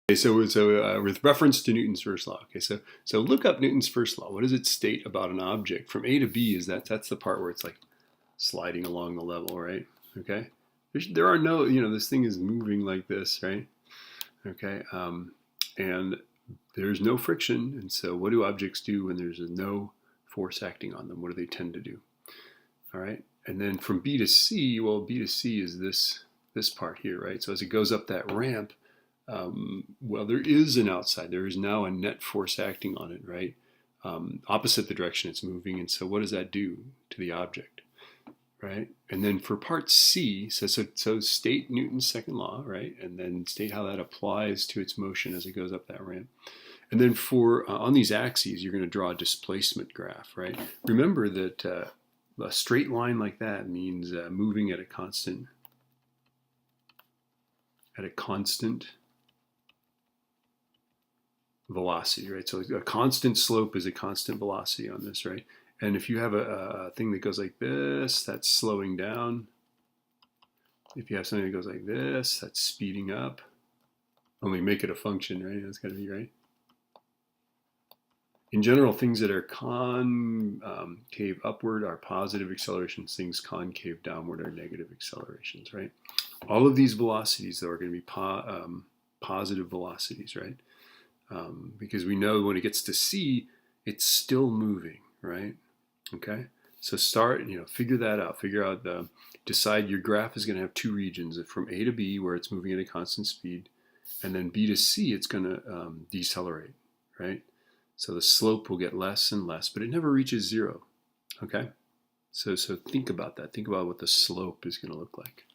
Okay, so with reference to Newton's first law. Okay, so look up Newton's first law. What does it state about an object from A to B? That's the part where it's like sliding along the level, right? Okay, there are no, this thing is moving like this, right? Okay, and there's no friction, and so what do objects do when there's no force acting on them? What do they tend to do? All right, and then from B to C, well, B to C is this part here, right? So as it goes up that ramp, well, there is an outside. There is now a net force acting on it, right? Opposite the direction it's moving. And so what does that do to the object, right? And then for part C, so state Newton's second law, right? And then state how that applies to its motion as it goes up that ramp. And then for on these axes, you're going to draw a displacement graph, right? Remember that a straight line like that means moving at a constant velocity, right? So a constant slope is a constant velocity on this, right? And if you have a thing that goes like this, that's slowing down. If you have something that goes like this, that's speeding up. Only make it a function, right? That's got to be right. In general, things that are concave upward are positive accelerations. Things concave downward are negative accelerations, right? All of these velocities, though, are going to be positive velocities, right? Because we know when it gets to C, it's still moving, right? Okay, so figure that out. Decide your graph is going to have two regions, from A to B, where it's moving at a constant speed, and then B to C, it's going to decelerate, right? So the slope will get less and less, but it never reaches zero, okay? So think about that. Think about what the slope is going to look like.